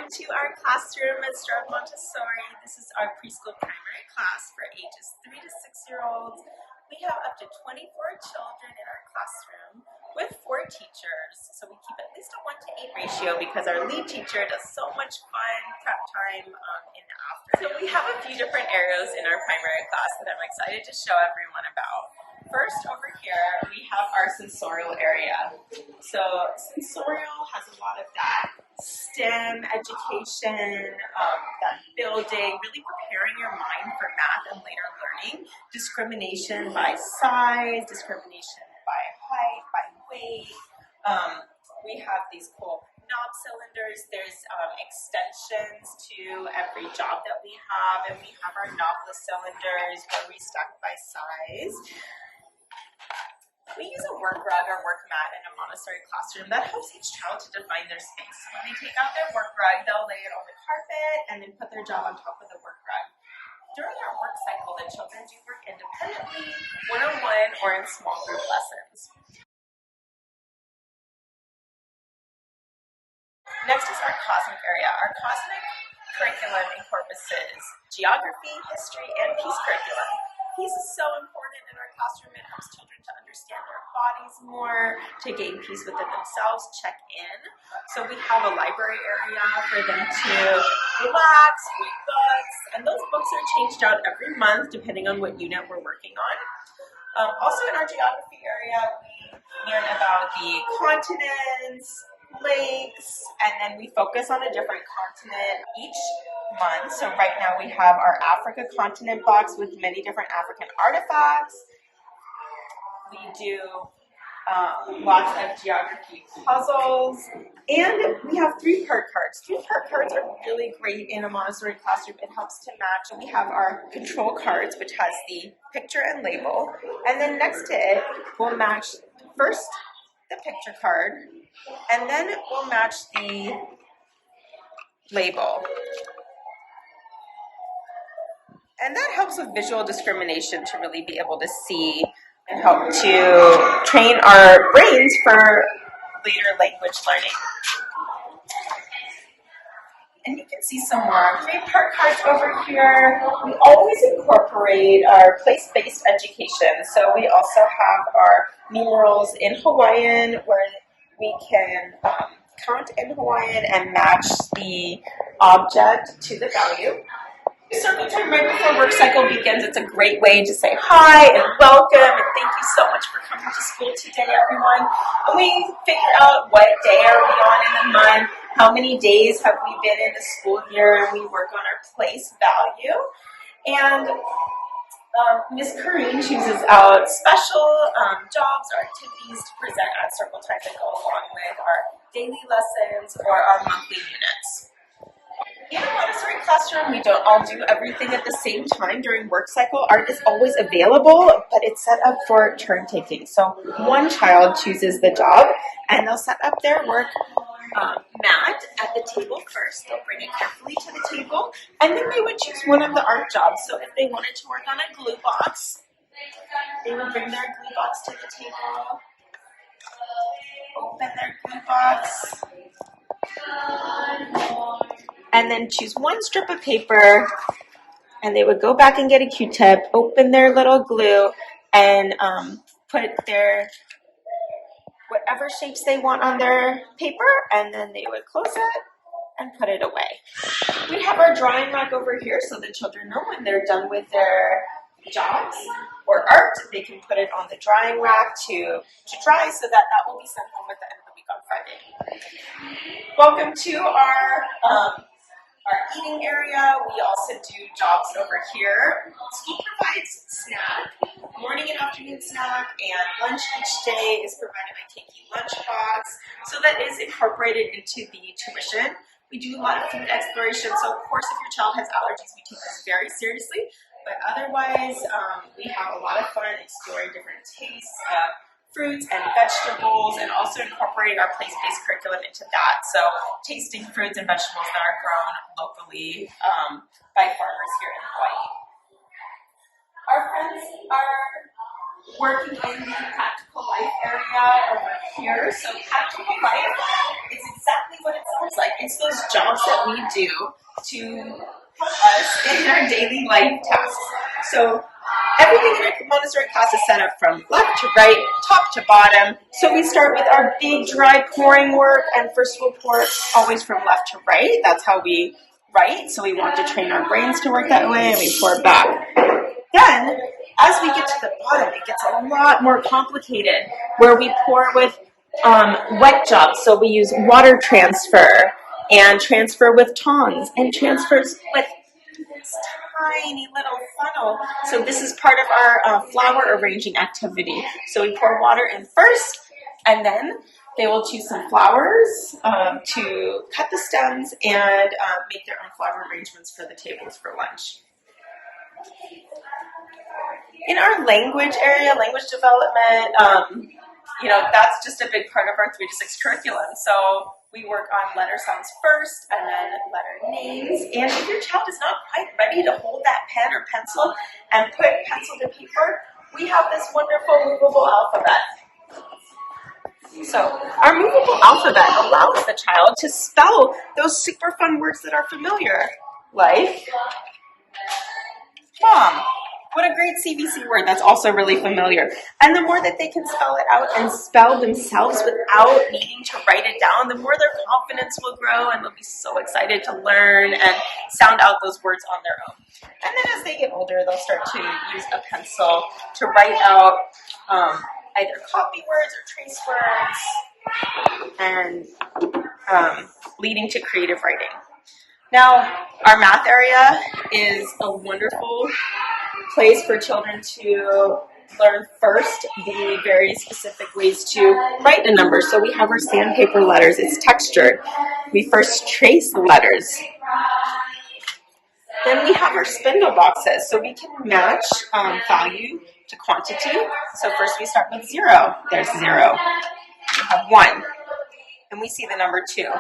Welcome to our classroom at Strode Montessori. This is our preschool primary class for ages 3 to 6-year-olds. We have up to 24 children in our classroom with 4 teachers. So we keep at least a 1-to-8 ratio because our lead teacher does so much fun prep time in the afternoon. So we have a few different areas in our primary class that I'm excited to show everyone about. First, over here, we have our sensorial area. So sensorial has a lot of that STEM education, that building, really preparing your mind for math and later learning. Discrimination by size, discrimination by height, by weight. We have these cool knob cylinders. There's extensions to every job that we have, and we have our knobless cylinders where we stack by size. We use a work rug or work mat in a Montessori classroom that helps each child to define their space. When they take out their work rug, they'll lay it on the carpet and then put their job on top of the work rug. During our work cycle, the children do work independently, one-on-one, or in small group lessons. Next is our cosmic area. Our cosmic curriculum encompasses geography, history, and peace curriculum. Peace is so important in our classroom. It helps children to understand their bodies more, to gain peace within themselves, check in. So we have a library area for them to relax, read books, and those books are changed out every month depending on what unit we're working on. Also in our geography area, we learn about the continents, lakes, and then we focus on a different continent each month. So right now we have our Africa continent box with many different African artifacts. We do lots of geography puzzles, and we have 3-part cards. 3-part cards are really great in a Montessori classroom. It helps to match. We have our control cards, which has the picture and label, and then next to it, we'll match first the picture card, and then we'll match the label. And that helps with visual discrimination to really be able to see and help to train our brains for later language learning. And you can see some more 3-part cards over here. We always incorporate our place-based education. So we also have our numerals in Hawaiian where we can count in Hawaiian and match the object to the value. Circle time right before work cycle begins. It's a great way to say hi and welcome and thank you so much for coming to school today, everyone. And we figure out what day are we on in the month, how many days have we been in the school year, and we work on our place value. And Ms. Kareen chooses out special jobs or activities to present at circle time that go along with our daily lessons or our monthly units. In a Montessori classroom, we don't all do everything at the same time during work cycle. Art is always available, but it's set up for turn taking. So one child chooses the job, and they'll set up their work mat at the table first. They'll bring it carefully to the table, and then they would choose one of the art jobs. So if they wanted to work on a glue box, they would bring their glue box to the table, open their glue box, and then choose one strip of paper, and they would go back and get a Q-tip, open their little glue, and put their whatever shapes they want on their paper, and then they would close it and put it away. We have our drawing rack over here so the children know when they're done with their jobs or art, they can put it on the drying rack to dry so that will be sent home at the end of the week on Friday. Welcome to our eating area. We also do jobs over here. School provides snack, morning and afternoon snack, and lunch each day is provided by Keiki Lunchbox. So that is incorporated into the tuition. We do a lot of food exploration. So of course, if your child has allergies, we take this very seriously. But otherwise, we have a lot of fun exploring different tastes, fruits and vegetables, and also incorporating our place-based curriculum into that. So tasting fruits and vegetables that are grown locally by farmers here in Hawaii. Our friends are working in the practical life area over here. So practical life is exactly what it sounds like. It's those jobs that we do to help us in our daily life tasks. So everything in our Montessori class is set up from left to right, top to bottom. So we start with our big dry pouring work, and first we'll pour always from left to right. That's how we write. So we want to train our brains to work that way, and we pour back. Then, as we get to the bottom, it gets a lot more complicated, where we pour with wet jobs. So we use water transfer, and transfer with tongs, and transfers with this tiny little funnel. So this is part of our flower arranging activity. So we pour water in first, and then they will choose some flowers to cut the stems and make their own flower arrangements for the tables for lunch. In our language area, language development, that's just a big part of our 3 to 6 curriculum. So we work on letter sounds first, and then letter names. And if your child is not quite ready to hold that pen or pencil and put pencil to paper, we have this wonderful movable alphabet. So our movable alphabet allows the child to spell those super fun words that are familiar, like mom. What a great CBC word that's also really familiar. And the more that they can spell it out and spell themselves without needing to write it down, the more their confidence will grow, and they'll be so excited to learn and sound out those words on their own. And then as they get older, they'll start to use a pencil to write out either copy words or trace words, and leading to creative writing. Now, our math area is a wonderful place for children to learn first the very specific ways to write a number. So we have our sandpaper letters. It's textured. We first trace the letters. Then we have our spindle boxes. So we can match value to quantity. So first we start with 0. There's 0. We have 1. And we see the number 2. So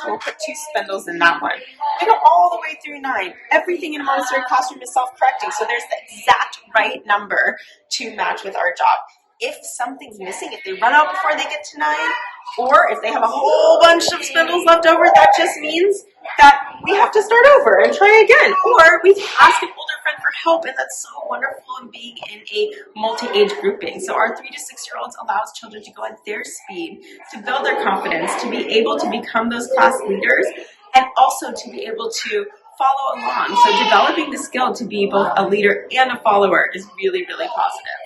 we'll put 2 spindles in that one. We go all the way through 9. Everything in a Montessori classroom is self-correcting, so there's the exact right number to match with our job. If something's missing, if they run out before they get to 9, or if they have a whole bunch of spindles left over, that just means that we have to start over and try again. Or we can ask an older friend for help, and that's so wonderful in being in a multi-age grouping. So our 3 to 6-year-olds allows children to go at their speed, to build their confidence, to be able to become those class leaders, and also to be able to follow along. So developing the skill to be both a leader and a follower is really, really positive.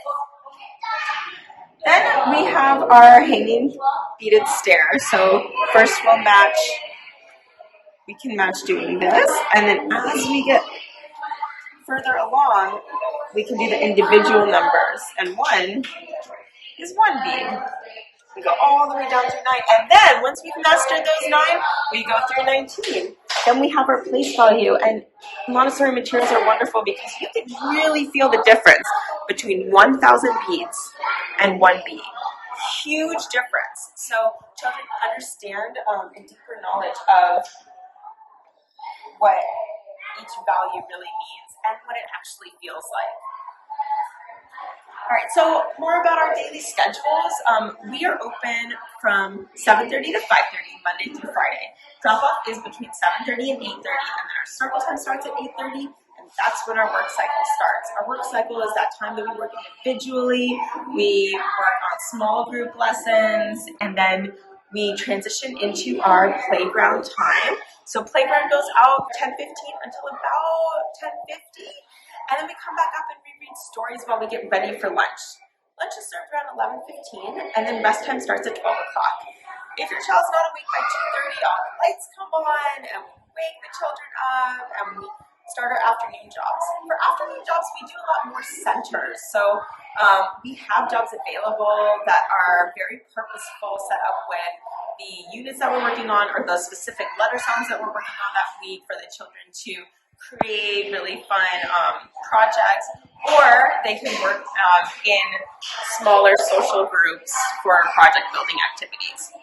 Then we have our hanging beaded stairs. So first we can match doing this, and then as we get further along, we can do the individual numbers, and 1 is 1 bead. We go all the way down through 9, and then once we've mastered those 9, we go through 19. Then we have our place value, and Montessori materials are wonderful because you can really feel the difference between 1,000 beads and 1 bead. Huge difference. So children understand a deeper knowledge of what each value really means and what it actually feels like. All right, so more about our daily schedules. We are open from 7:30 to 5:30, Monday through Friday. Drop-off is between 7:30 and 8:30, and then our circle time starts at 8:30, and that's when our work cycle starts. Our work cycle is that time that we work individually, we work on small group lessons, and then we transition into our playground time. So playground goes out 10:15 until about 10:50. And then we come back up and reread stories while we get ready for lunch. Lunch is served around 11:15, and then rest time starts at 12 o'clock. If your child's not awake by 2:30, all the lights come on, and we wake the children up, and we start our afternoon jobs. For afternoon jobs, we do a lot more centers. So we have jobs available that are very purposeful, set up with the units that we're working on or the specific letter sounds that we're working on that week for the children to create really fun projects, or they can work in smaller social groups for project building activities.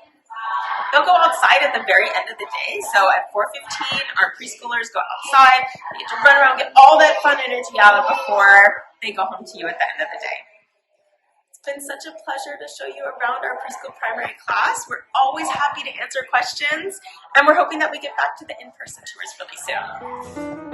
They'll go outside at the very end of the day. So at 4:15, our preschoolers go outside. They get to run around, get all that fun energy out before they go home to you at the end of the day. It's been such a pleasure to show you around our preschool primary class. We're always happy to answer questions, and we're hoping that we get back to the in-person tours really soon.